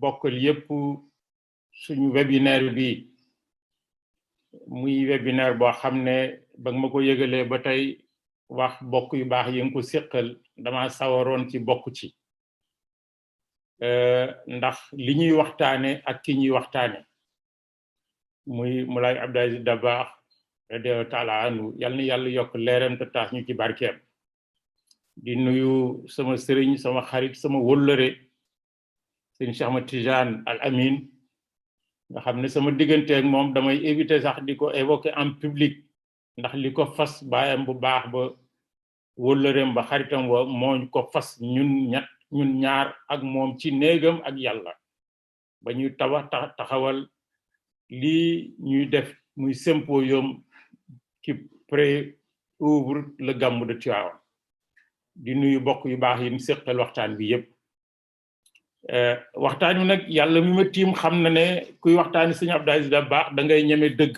bokkal yépp suñu webinaire bi muy webinaire boo xam ne ba nga ma ko yëgalee ba tey wax bokk yu baax yi nga ko séqal dama sawaroon ci bokk ci ndax li ñuy waxtaane ak ki ñuy waxtaane muy Moulay Abdou Aziz Dabakh radiyallahu taala anhu yal na yàlla yokk leeram te taas ñu ci barkeem di nuyu sama sëriñ sama xarit sama wóllëre sëriñ Cheikh Ahmed Tidiane Al Amin nga xam ne sama diggante ak moom damay éviter sax di ko évoquer en public ndax li ko fas baayam bu baax ba wóllëreem ba xaritam wa moo ko fas ñun ñaar ak moom ci néegam ak yàlla ba ñuy taxawal lii ñuy def muy symposium qui pré-ouvre le Gamou de Tivaouane di nuyu bokk yu baax yi mu séqal waxtaan bi yépp waxtaan wi nag yàlla mi ma tiim xam na ne kuy waxtaani sëñ Abdou Aziz Dabakh da ngay ñeme dëgg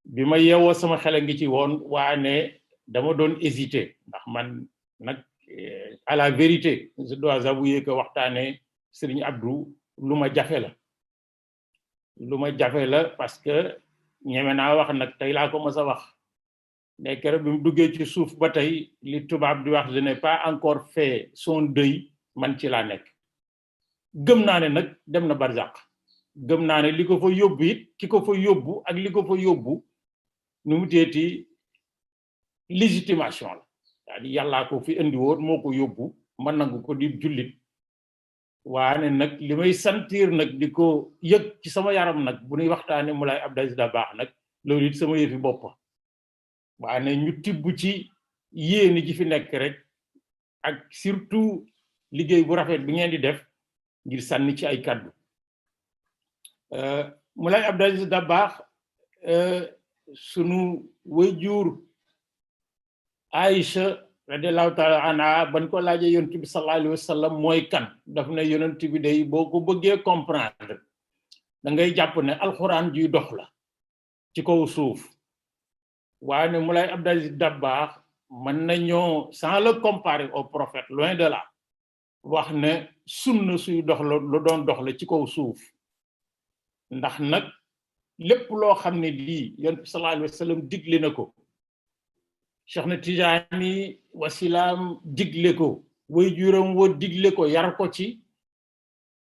bi ma yeewoo sama xel a ngi ci woon waane dama doon hésiter ndax man nag à la vérité je dois avouer que waxtaane sëriñ Abdou lu ma jafe la parce que ñeme naa wax nag tey laa ko mës a wax ne keroog bi mu duggee ci suuf ba tey li tubaab di wax je n'ai pas encore fait son deuil man ci laa nekk gëm naa ne nag dem na barzaq gëm naa ne li ko fa yóbbu it ki ko fa yóbbu ak li ko fa yóbbu nu mu teeti légitimation la c'est-à-dire yàllaa ko fi indi woon moo ko yóbbu man nangu ko di jullit waane nag li may sentir nag di ko yëg ci sama yaram nag bu ñuy waxtaane Moulay Abdou Aziz Dabakh nag loolu it sama yëfi bopp waane ñu tibb ci yéeni ji fi nekk rek ak surtout liggéey bu rafet bi ngeen di def ngir sànni ci ay kàddu Moulay Abdou Aziz Dabakh sunu waajur Aïcha radiyallahu taala anha ban ko laajee yonent bi sallallahu alayhi wa sallam mooy kan daf ne yonent bi day boo ko bëggee comprendre da ngay jàpp ne alxuraan juy dox la ci kaw suuf waaye ne Moulay Abdou Aziz Dabakh mën nañoo sans le comparer au prophète loin de là wax ne sunna suy dox la lu doon dox la ci kaw suuf ndax nag lépp loo xam ne lii yonent bi sallallahu alayhi wa sallam digle na ko Cheikh na Tijaani wasilaam digle ko waajuram woo digle ko yar ko ci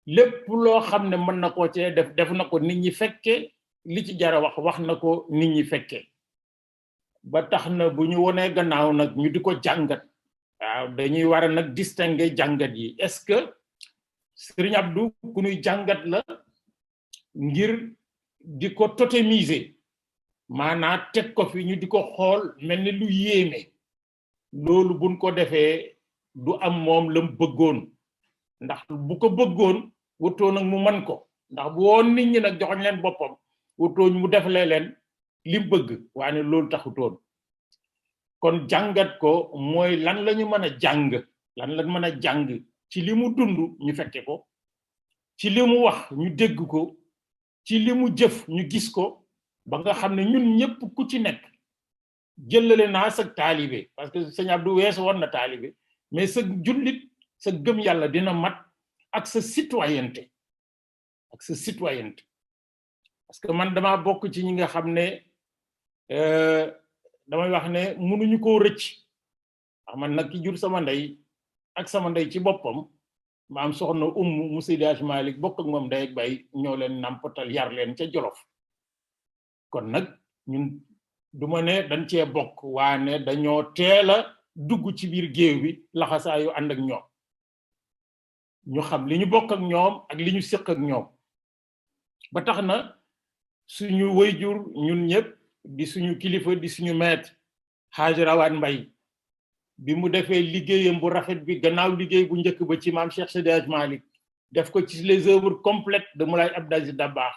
lépp loo xam ne mën na koo cee def na ko nit ñi fekke li ci jara wax na ko nit ñi fekke ba tax na bu ñu wonee gannaaw nag ñu di ko jàngat waaw dañuy war a nag distinguer jàngat yi est-ce que Serigne Abdou ku ñuy jàngat la ngir di ko totémiser maanaam teg ko fi ñu di ko xool mel ni lu yéeme loolu buñ ko defee du am moom la mu bëggoon ndax bu ko bëggoon wutoo nag mu man ko ndax bu woon nit ñi nag joxoñ leen boppam wutoo mu defalee leen li mu bëgg waaye loolu taxutoon kon jàngat ko mooy lan la ñu mën a jàng lan lañ mën a jàng ci li mu dund ñu fekke ko ci li mu wax ñu dégg ko ci li mu jëf ñu gis ko ba nga xam ne ñun ñëpp ku ci nekk jëlale naa sa taalibe parce que sëñ Abdou weesu woon na taalibe mais sa jullit sa gëm yàlla dina mat ak sa citoyenneté parce que man dama bokk ci ñi nga xam ne damay wax ne mënuñu koo rëcc wax man nag ki jur sama ndey ak sama ndey ci boppam ma am soxna mu Seydi Hadji Malick bokk ak moom ndey ak bay ñoo leen nàmpatal yar leen ca Jolof kon nag ñun du ma ne dañ cee bokk waane dañoo teel a dugg ci biir géew bi laxasaayu ànd ak ñoom ñu xam li ñu bokk ak ñoom ak li ñu séq ak ñoom ba tax na suñu wayjur ñun ñëpp di suñu kilifa di suñu maître Hadj Rawane Mbaye bi mu defee liggéeyam bu rafet bi gannaaw liggéey bu njëkk ba ci maam Cheikh Seydi Hadji Malick def ko ci les œuvres complètes de Moulay Abdou Aziz Dabakh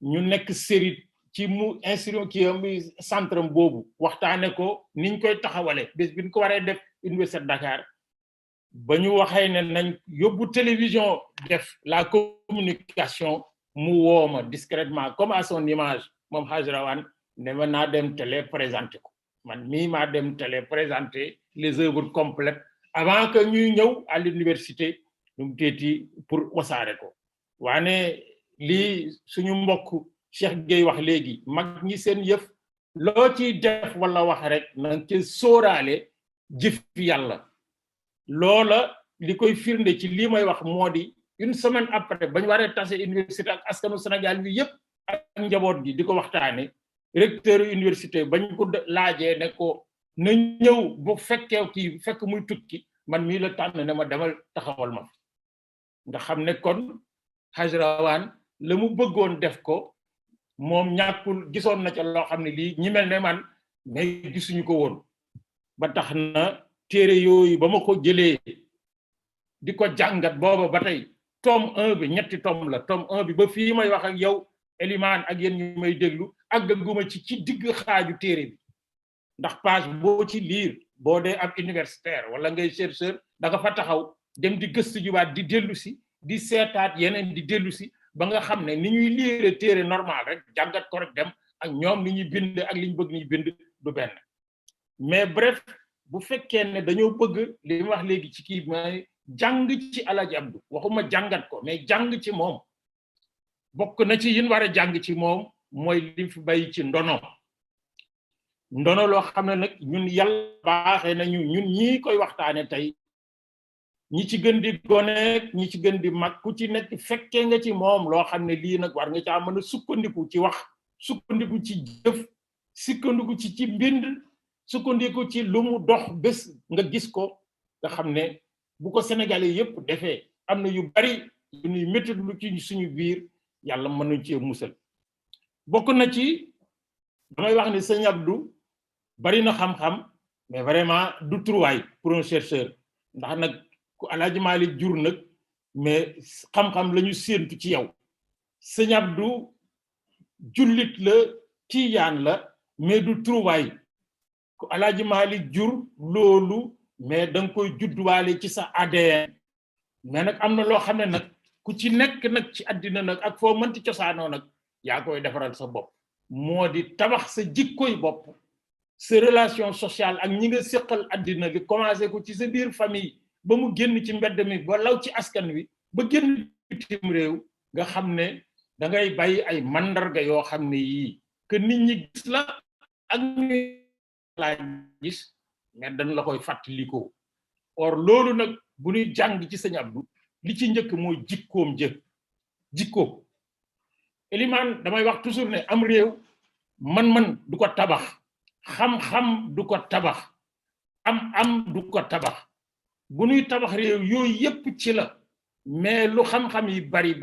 ñu nekk série ci mu instrument ki am centre boobu waxtaane ko niñ koy taxawale bés bi ñu ko waree def Université de Dakar ba ñu waxee ne nañ yóbbu télévision def la communication mu wooma discrètement comme à son image moom Hadj Rawane ne ma naa dem télé présenté ko man mii maa dem télé présenter les œuvres complètes avant que ñuy ñëw à l'université mu teeti pour wasaare ko waane lii suñu mbokk Cheikh Gueye wax léegi mag ñi seen yëf loo ciy def wala wax rek na ci sóoraale jëf yàlla loola li koy firnde ci lii may wax moo di une semaine après bañ waree tase université ak askanu Sénégal bi yëpp ak njaboot gi di ko waxtaane recteur université bañ ko laajee ne ko na ñëw bu fekkee kii fekk muy tukki man mii la tànn ne ma demal taxawal ma nga xam ne kon Hadj Rawane la mu bëggoon def ko moom ñàkkul gisoon na ca loo xam ne lii ñi mel ne man mais gisuñu ko woon ba tax na téere yooyu ba ma ko jëlee di ko jàngat booba ba tey tome 1 bi ñetti tome la tome 1 bi ba fii may wax ak yow Elimane ak yéen ñu may déglu àggaguma ci digg xaaju téere bi ndax page boo ci liir boo dee ab universitaire wala ngay chercheur da nga fa taxaw dem di gëstu jubaat di dellu si di seetaat yeneen di dellu si ba nga xam ne ni ñuy liire téere normal rek jàngat ko rek dem ak ñoom ni ñuy bind ak li ñu bëgg ni bind du benn mais bref bu fekkee ne dañoo bëgg li ma wax léegi ci kii mooy jàng ci Alaaji Abdou waxuma jàngat ko mais jàng ci moom bokk na ci yin war a jàng ci moom mooy li fi bàyyi ci ndono loo xam ne nag ñun yàlla baaxee nañu ñun ñii koy waxtaane tey ñi ci gën di gone ñi ci gën di mag ku ci nekk fekkee nga ci moom loo xam ne lii nag war nga caa mën a sukkandiku ci wax sukkandiku ci jëf sukkandiku ci mbind sukkandiku ci lu mu dox bés nga gis ko nga xam ne bu ko Sénégalais yépp defee am na yu bari yu ñuy métti lu ci suñu biir yàlla mën nañu cee musal bokk na ci damay wax ni sëñ Abdou bari na xam-xam mais vraiment du trouvaille pour un chercheur ndax nag ku Alaaji Maalik jur nag mais xam-xam la ñu séentu ci yow sëñ Abdou jullit la tijaan la mais du trouvaille ku Alaaji Maalik jur loolu mais da nga koy judduwaale ci sa ADN mais nag am na loo xam ne nag ku ci nekk nag ci àddina nag ak foo mënti cosaanoo nag yaa koy defaral sa bopp moo di tabax sa jikkoy bopp sa relation sociale ak ñi nga séqal àddina li commencé ko ci sa biir famille ba mu génn ci mbedd mi ba law ci askan wi ba génn bitim réew nga xam ne da ngay bàyyi ay mandarga yoo xam ne yii que nit ñi gis la ak ñu laa gis mais dañ la koy fàttalikoo or loolu nag bu ñuy jàng ci sëñ Abdou li ci njëkk mooy jikkoom jikko Elimane damay wax toujours ne am réew man du ko tabax xam-xam du ko tabax am du ko tabax bu ñuy tabax réew yooyu yépp ci la mais lu xam-xam yi bari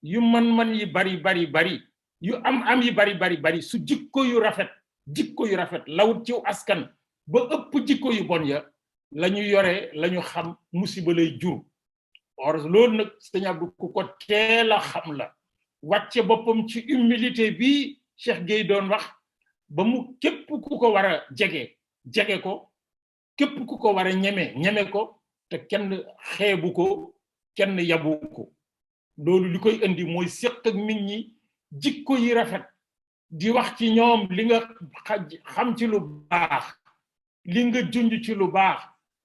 yu man yi bari yu am yi bari su jikko yu rafet lawut ciw askan ba ëpp jikko yu bon ya lañu yore lañu xam musiba lay jur or loolu nag sëñ Abdou ku ko teel a xam la wàcce boppam ci humilité bi Cheikh Gueye doon wax ba mu képp ku ko war a jege ko képp ku ko war a ñeme ko te kenn xeebu ko kenn yabu ko loolu li koy indi mooy séq ak nit ñi jikko yi rafet di wax ci ñoom li nga xam ci lu baax li nga junj ci lu baax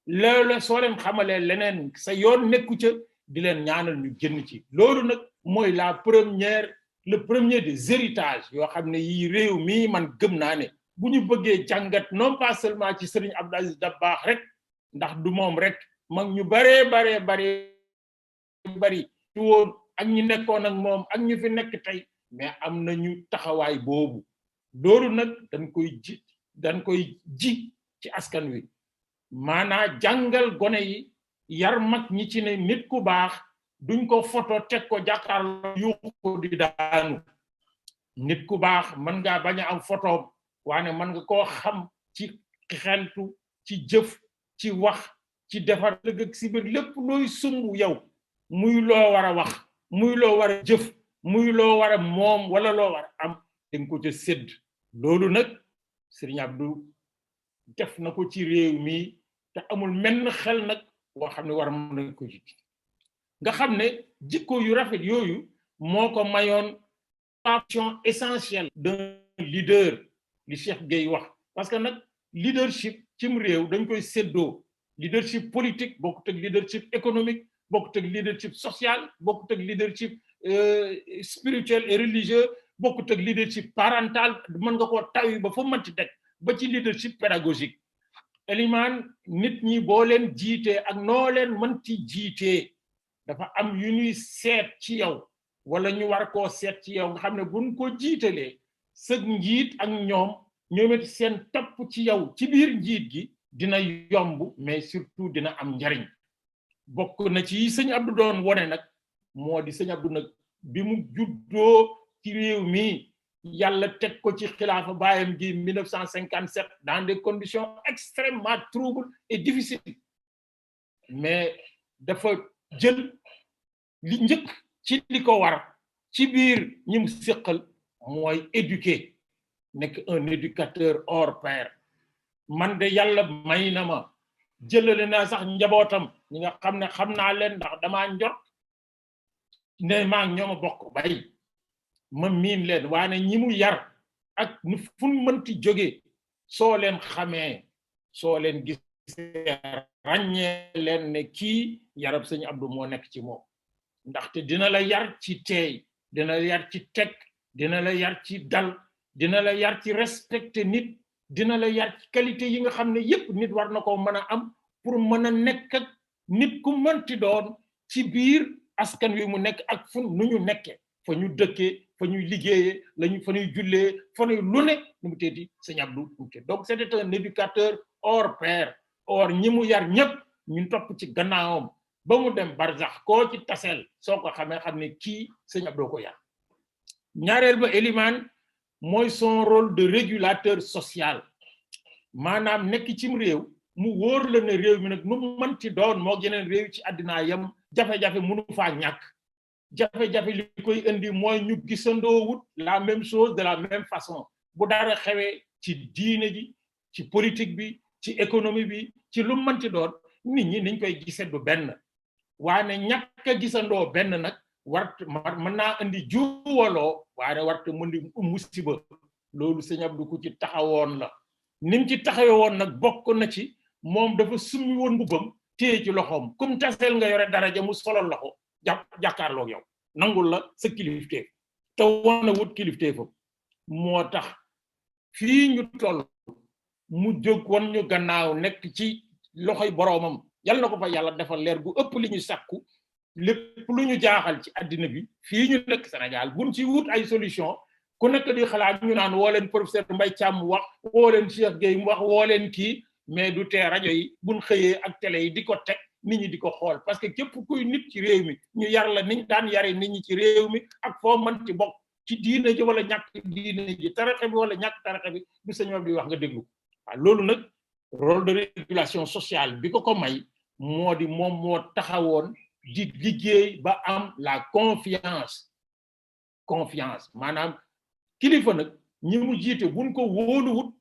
loolu soo leen xamalee leneen sa yoon nekku ca di leen ñaanal ñu génn ci loolu nag mooy le premier des héritages yoo xam ne yii réew mii man gëm naa ne bu ñu bëggee jàngat non pas seulement ci Serigne Abdou Aziz Dabakh rek ndax du moom rek mag ñu bari ci woon ak ñi nekkoon ak moom ak ñu fi nekk tey mais am nañu taxawaay boobu loolu nag dañ koy ji ci askan wi maanaa jàngal gone yi yar mag ñi ci ne nit ku baax duñ ko photo teg ko jàkkaarloo yuuxu di daanu nit ku baax mën ngaa bañ a am photo waane mën nga koo xam ci xeltu ci jëf ci wax ci defar lëg ak si biir lépp looy sumb yow muy loo war a wax muy loo war a jëf muy loo war a moom wala loo war a am dañ ko ca sédd loolu nag Serigne Abdou def na ko ci réew mi te amul menn xel nag boo xam ne war mën na ko ci nga xam ne jikko yu rafet yooyu moo ko mayoon fonction essentielle d'un leader li Cheikh Gueye wax parce que nag leadership cim réew dañ koy séddoo leadership politique bokkut ak leadership économique bokkut ak leadership social, bokkut ak leadership spirituel et religieux, bokkut ak leadership parental, mën nga koo tawi ba fa mënti teg ba ci leadership pédagogique. Eliman nit ñi boo leen jiitee ak noo leen mënti jiitee dafa am yu ñuy seet ci yow wala ñu war koo seet ci yow nga xam ne buñ ko jiitalee sëg njiit ak ñoom it seen topp ci yow ci biir njiit gi dina yomb mais surtout dina am njariñ. bokk na ci sëñ Abdou doon wone nag moo di sëñ Abdou nag bi mu juddoo ci réew mi yàlla teg ko ci xilaafa baayam gi 1957 dans des conditions extrêmement troubles et difficiles, mais dafa jël li njëkk ci li ko war ci biir ñi mu séqal mooy éduquer, nekk un éducateur hors pair. man de yàlla may na ma jëlale naa sax njabootam ñi nga xam ne xam naa leen ndax damaa njort ne maa ngi ñoom a bokk bay ma miin leen waane ñi mu yar ak nu fu mënti jóge soo leen xamee soo leen gisee ràññee leen ne kii yarab sëñ Abdou moo nekk ci moom, ndaxte dina la yar ci teey, dina la yar ci teg, dina la yar ci dal, dina la yar ci respecter nit, dina la yar ci qualité yi nga xam ne yépp nit war na ko mën a am pour mën a nekk ak nit ku mënti doon ci biir askan wi mu nekk ak fu nu ñu nekkee fa ñu dëkkee fa ñuy liggéeyee lañu fa ñuy jullee fa ñuy lu ne nu mu teeti sëñ Abdou donc c'était un éducateur hors pair. or ñi mu yar ñëpp ñu topp ci gannaawam ba mu dem barzax koo ci taseel soo ko xamee xam ne kii sëñ Abdou ko yar. ñaareel ba Eliman mooy son rôle de régulateur social, maanaam nekk cim réew mu wóor la ne réew mi nag nu mu mënti doon moo yeneen réew ci àddina yam jafe-jafe mënu faa ñàkk. jafe-jafe li koy indi mooy ñu gisandoo wut la même chose de la même façon bu dara xewee ci diine ji ci politique bi ci économie bi ci lu mënti doon nit ñi niñ koy gisee du benn waane ñàkk a gisandoo benn nag mën naa indi juwaloo waaye warte mën di musiba. loolu sëñ Abdou ku ci taxawoon la nim ci taxawoon nag bokk na ci moom dafa summi woon mbubbam téye ci loxoom comme taseel nga yore daraja mu solol la ko jàkkaarloog yow nangul la sa kilifteef te wana wut kilifteefam. moo tax fii ñu toll mu jóg won ñu gannaaw nekk ci loxoy boroomam yal na ko fa yàlla defal leer gu ëpp li ñu sàkku lépp lu ñu jaaxal ci àddina bi fii ñu nekk Sénégal buñ ci wut ay solution ku nekk di xalaat ñu naan woo leen professeur Mbaye Thiam mu wax woo leen Cheikh Gueye mu wax woo leen kii mais du tee rajo yi buñ xëyee ak télé yi di ko teg nit ñi di ko xool parce que képp kuy nit ci réew mi ñu yar la niñ daan yare nit ñi ci réew mi ak foo mën ci bokk ci diine ji wala ñàkk diine ji tarixe bi wala ñàkk tarixe bi du sëñ bi wax nga déglu. waaw loolu nag rôle de régulation sociale bi ko may moo di moom moo taxawoon di liggéey ba am la confiance maanaam kilifa nag ñi mu jiite buñ ko wóoluwut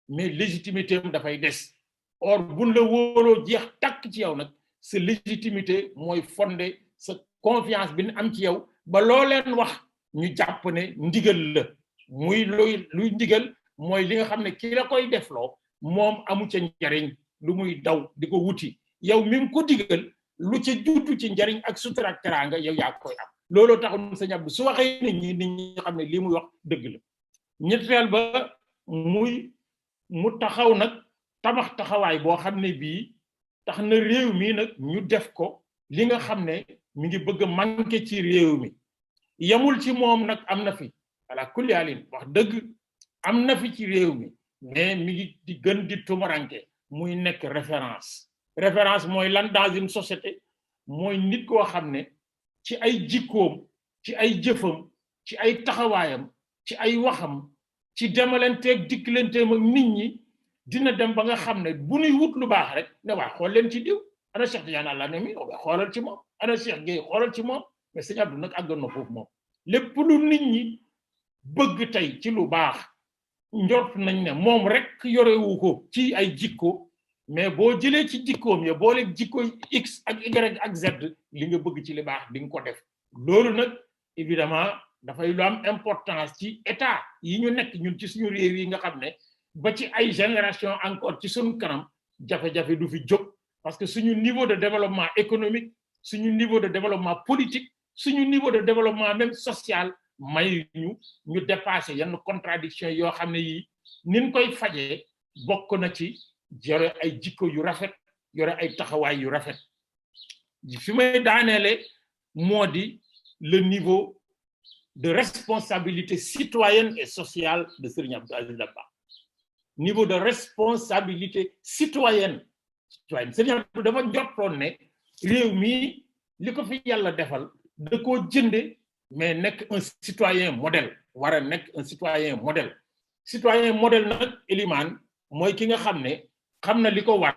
mais légitimité am dafay des. or buñ la wóoloo jeex takk ci yow nag sa légitimité mooy fondé sa confiance bi ñu am ci yow ba loo leen wax ñu jàpp ne ndigal la muy luy ndigal mooy li nga xam ne ki la koy defloo moom amu ca njariñ lu muy daw di ko wuti yow mi ngi ko digal lu ca juddu ci njariñ ak sutura ak teraanga yow yaa koy am. looloo taxul sëñ Abdou su waxee nit ñi xam ne lii muy wax dëgg la. ñetteel ba mu taxaw nag tabax taxawaay boo xam ne bii tax na réew mi nag ñu def ko li nga xam ne mi ngi bëgg a manqué ci réew mi. yamul ci moom nag am na fi ala kulli alin wax dëgg am na fi ci réew mi mais mi ngi di gën di tumuranke muy nekk référence mooy lan dans une société mooy nit koo xam ne ci ay jikkoom ci ay jëfam ci ay taxawaayam ci ay waxam ci demalanteeg dikkalanteem ak nit ñi dina dem ba nga xam ne bu ñuy wut lu baax rek ne waa xool leen ci diw ana Cheikh Tidiane àlla ne mi xoolal ci moom ana Cheikh Gueye xoolal ci moom mais sëñ Abdou nag àggoon na foofu moom lépp lu nit ñi bëgg tey ci lu baax njort nañ ne moom rek yorewu ko ci ay jikko mais boo jëlee ci jikkoom ya boole jikko X ak Y ak Z li nga bëgg ci li baax di nga ko def. loolu nag évidemment dafay lu am importance ci état yi ñu nekk ñun ci suñu réew yi nga xam ne ba ci ay génération encore ci suñu kanam jafe-jafe du fi jóg parce que suñu niveau de développement économique suñu niveau de développement politique suñu niveau de développement même social may ñu dépasser yenn contradiction yoo xam ne yi nin koy fajee bokk na ci yore ay jikko yu rafet yore ay taxawaay yu rafet fi may daaneele moo di le niveau de responsabilité citoyenne et sociale de Serigne Abdou Aziz Dabakh niveau de responsabilité citoyenne Serigne Abdou dafa njortoon ne réew mi li ko fi yàlla defal da koo jënde mais nekk un citoyen modèle war a nekk un citoyen modèle nag Eliman mooy ki nga xam ne xam na li ko war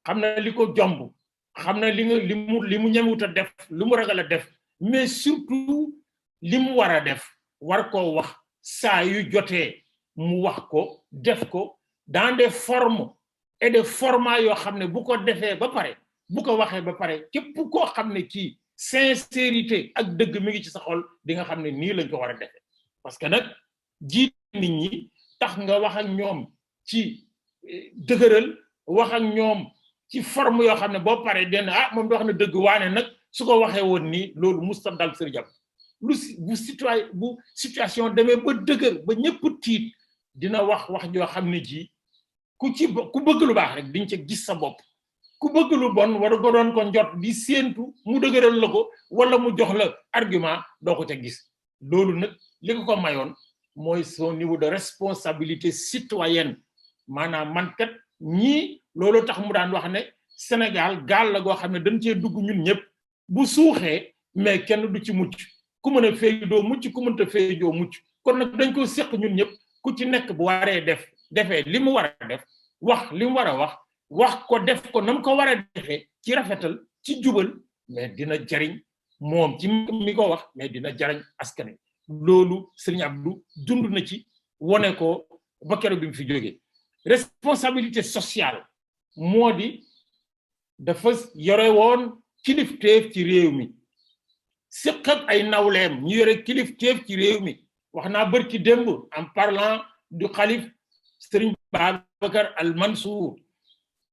xam na li ko jomb xam na li mu ñemewut a def lu mu ragal a def mais surtout li mu war a def war koo wax saa yu jotee mu wax ko def ko dans des formes et des formats yoo xam ne bu ko defee ba pare bu ko waxee ba pare képp koo xam ne kii sincérité ak dëgg mi ngi ci sa xol di nga xam ne nii lañ ko war a defee parce que nag jiit nit ñi tax nga wax ak ñoom ci dëgëral wax ak ñoom ci forme yoo xam ne boo paree den moom di wax na dëgg waane nag su ko waxee woon nii loolu musta dal Serigne Abdou bu situation demee ba dëgër ba ñëpp tiit dina wax joo xam ne ji ku bëgg lu baax rek diñ ca gis sa bopp ku bëgg lu bon war ko doon ko njot di séentu mu dëgëral la ko wala mu jox la argument doo ko ca gis loolu nag li ko mayoon mooy son niveau de responsabilité citoyenne maanaam man kat ñii loolu tax mu daan wax ne Sénégal gaal la goo xam ne dañ cee dugg ñun ñëpp bu suuxee mais kenn du ci mucc ku mën a féey doo mucc ku mënta féey doo mucc kon nag dañ ko séq ñun ñëpp ku ci nekk bu waree defee li mu war a def wax li mu war a wax ko def ko nam ko war a defee ci rafetal ci jubal mais dina jariñ moom ci mi ko wax mais dina jariñ askan wi loolu Serigne Abdou dund na ci wone ko ba keroog bi mu fi jógee responsabilité sociale moo di dafa yore woon kilifteef ci réew mi séq ak ay nawleem ñu yore kilifteef ci réew mi wax naa bërki démb en parlant du xalif Serigne Babacar Al Mansour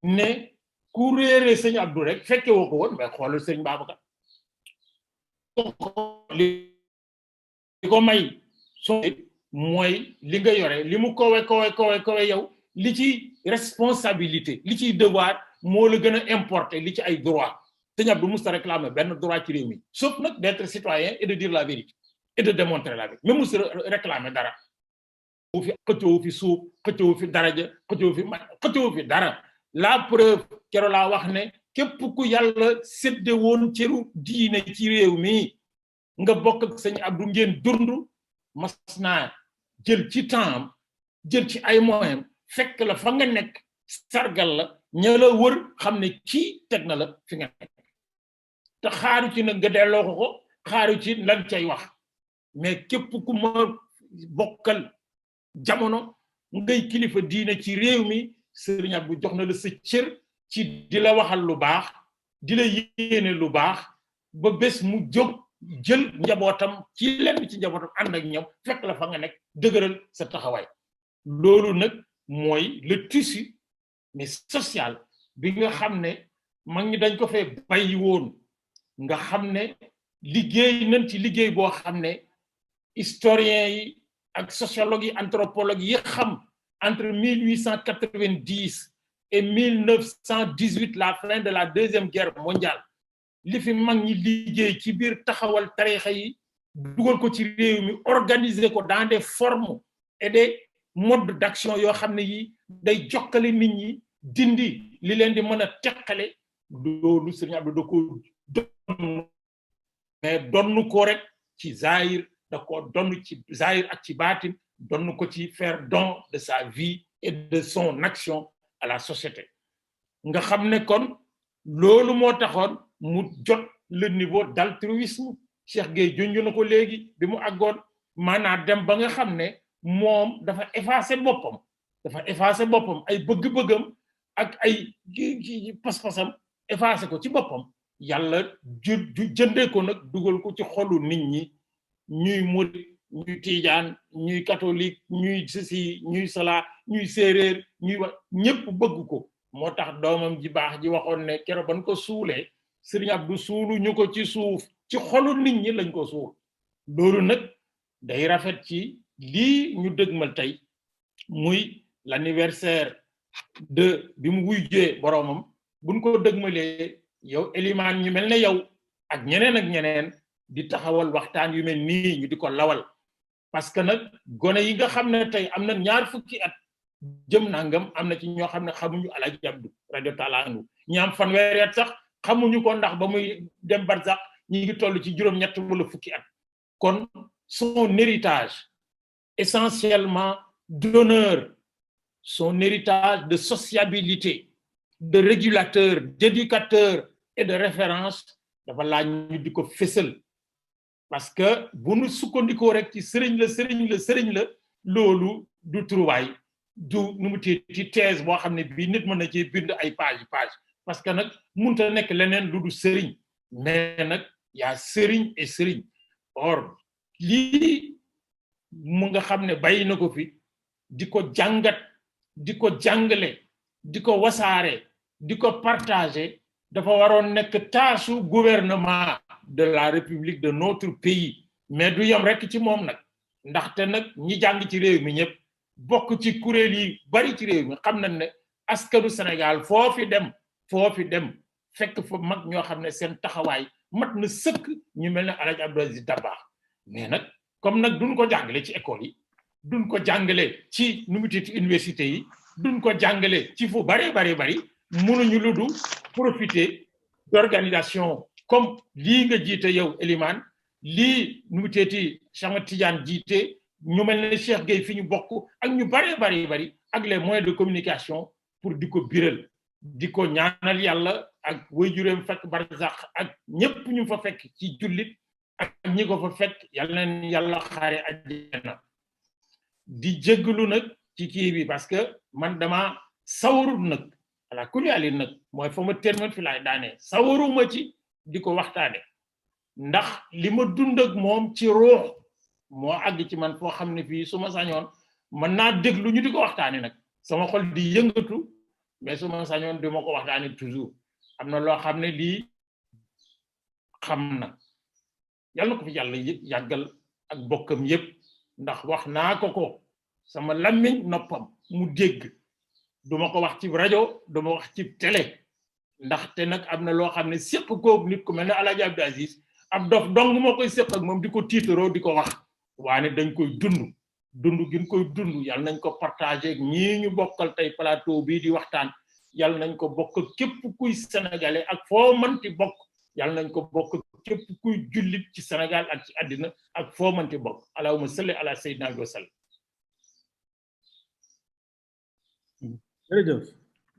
ne ku réere Serigne Abdou rek fekke woo ko woon mais xoolal Serigne Babacar li ko may so mooy li nga yore li mu kowe yow li ci responsabilité li ciy devoir moo la gën a importer li ci ay droit Serigne Abdou musta réclamer benn droit ci réew mi sauf nag d'être citoyen et de dire la vérité et de démontrer la vérité même musta réclamer dara xëccoo fi suuf xëccoo fi daraja xëccoo fi dara la preuve keroog laa wax ne képp ku yàlla sédde woon cëru diine ci réew mi nga bokk ak Serigne Abdou ngeen dund mas naa jël ci temps jël ci ay moyens fekk la fa nga nekk sargal la ña la wër xam ne kii teg na la fi nga nekk te xaaru ci nag nga delloo ko xaaru ci lan cay wax mais képp ku ma bokkal jamono ngay kilifa diine ci réew mi Serigne Abdou jox na la sa cër ci di la waxal lu baax di la yéene lu baax ba bés mu jóg jël njabootam ci lenn ci njabootam ànd ak ñoom fekk la fa nga nekk dëgëral sa taxawaay loolu nag mooy le tissu mais social bi nga xam ne mag ñi dañ ko fee bàyyi woon nga xam ne liggéey nañ ci liggéey boo xam ne historiens yi ak sociologue yi anthropologue yi xam entre 1890 et 1918 la fin de la deuxième guerre mondiale li fi mag ñi liggéey ci biir taxawal tarixa yi dugal ko ci réew mi organiser ko dans des formes et des modes d'action yoo xam ne yi day jokkale nit ñi dindi li leen di mën a teqale loolu Serigne Abdou da ko donn mais donn ko rek ci zahir da ko donn ci zahir ak ci baatin donn ko ci faire don de sa vie et de son action à la société nga xam ne kon loolu moo taxoon mu jot le niveau d'altruisme Cheikh Gueye junj na ko léegi bi mu àggoon maanaam dem ba nga xam ne moom dafa effacer boppam ay bëgg-bëggam ak ay pas-pasam effacer ko ci boppam yàlla jëndee ko nag dugal ko ci xolu nit ñi ñuy murit ñuy tiijaan ñuy catholique ñuy ceci ñuy cela ñuy séeréer ñuy wax ñëpp bëgg ko moo tax doomam ji baax ji waxoon ne keroog ban ko suulee Serigne Abdou suulu ñu ko ci suuf ci xolu nit ñi lañ ko suul loolu nag day rafet ci lii ñu dëgmal tey muy l'anniversaire de bi mu wujjee boromam buñ ko dëgmalee yow Elimaan ñu mel ne yow ak ñeneen di taxawal waxtaan yu mel nii ñu di ko lawal parce que nag gone yi nga xam ne tey am na ñaar fukki at jëm nangam am na ci ñoo xam ne xamuñu Alaaji Abdu radiyallaahu taala anhu ñi am fanweeri at sax xamuñu ko ndax ba muy dem barsax ñi ngi toll ci juróom-ñett wala fukki at kon son héritage essentiellement d'honneur, son héritage de sociabilité, de régulateur, d'éducateur et de référence dafa laaj ñu di ko fésal parce que bu nu sukkandikoo rek ci sëriñ la loolu du trouvaille du nu mu ci thèse boo xam ne bii nit mën na ci bind ay page parce que nag mënta nekk leneen lu du sëriñ mais nag yaa sëriñ et sëriñ or lii mu nga xam ne bàyyi na ko fi di ko jàngat di ko jàngale di ko wasaare di ko partager dafa waroon nekk tâche gouvernement de la République de notre pays mais du yem rekk ci moom nag ndaxte nag ñi jàng ci réew mi ñëpp bokk ci kuréel yi bari ci réew mi xam nañ ne askanu Sénégal foofi dem fekk fa mag ñoo xam ne seen taxawaay mat na sëkk ñu mel ne Alaaji Abdou Aziz Dabakh mais nag comme nag duñ ko jàngale ci école yi duñ ko jàngale ci nu mu tudd université yi duñ ko jàngale ci fu bari mënuñu lu du profiter d'organisation comme lii nga jiite yow Eliman lii nu mu tudd Cheikh Ahmed Tidiane jiite ñu mel ne Cheikh Gueye fi ñu bokk ak ñu bari ak les moyens de communication pour di ko biral di ko ñaanal yàlla ak waajuram fekk barsax ak ñépp ñu fa fekk ci jullit ak ñi ko fa fekk yàlla leen yàlla xaare àjjana di jéggalu nag ci kii bi parce que man dama sawarut nag ala kulli alin nag mooy fa ma termine fi laay daanee sawaruma ci di ko waxtaane ndax li ma dund ak moom ci ruux moo àgg ci man foo xam ne fii su ma sañoon mën naa déglu ñu di ko waxtaane nag sama xol di yëngatu mais su ma sañoon di ma ko waxtaane toujours am na loo xam ne lii xam na yàlla na ko fi yàlla yàggal ak bokkam yépp ndax wax naa ko sama làmmiñ noppam mu dégg duma ko wax ci rajo duma wax ci télé ndaxte nag am na loo xam ne séq koog nit ku mel ne Alaaji Abdou Aziz ab dof dong moo koy séq ak moom di ko tiitaroo di ko wax waane dañ koy dund gin koy dund yàlla nañ ko partagé ak ñii ñu bokkal tey plateau bii di waxtaan yàlla nañ ko bokk képp kuy sénégalais ak foo mënti bokk yàlla nañ ko bokk képp kuy jullit ci Sénégal ak ci àddina ak foo mënti bokk allahumma salli ala sayyidina wa sallam.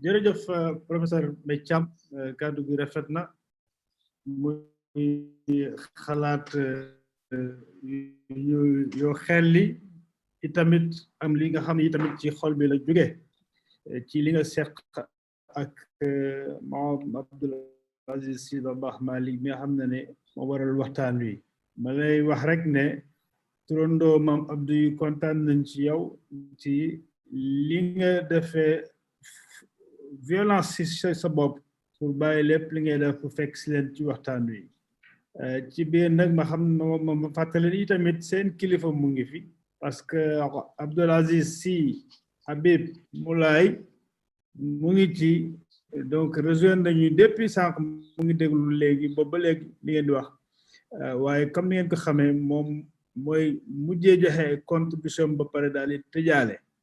jërëjëf professeur Mbaye Thiam kàddu gi rafet na muy xalaat yoo xelli itamit am li nga xam ne itamit ci xol bi la jóge ci li nga seq ak Maam Abdoul Aziz Sy Dabakh Malick mi nga xam ne moo waral waxtaan wi ma lay wax rek ne turandoo Maam Abdou yu kontaan nañ ci yow ci li nga defee violence ci sa bopp pour bàyyi lépp li ngay def pour fekk si leen ci waxtaan wi ci biir nag ma xam ma fàttali tamit seen kilifa mu ngi fi parce que Abdoul Aziz Sy Habib Moulay mu ngi ci donc rejoindre nañu depuis sànq mu ngi déglu léegi ba léegi li ngeen di wax waaye comme ni ngeen ko xamee moom mooy mujjee joxe contribution ba pare daal di tëjaale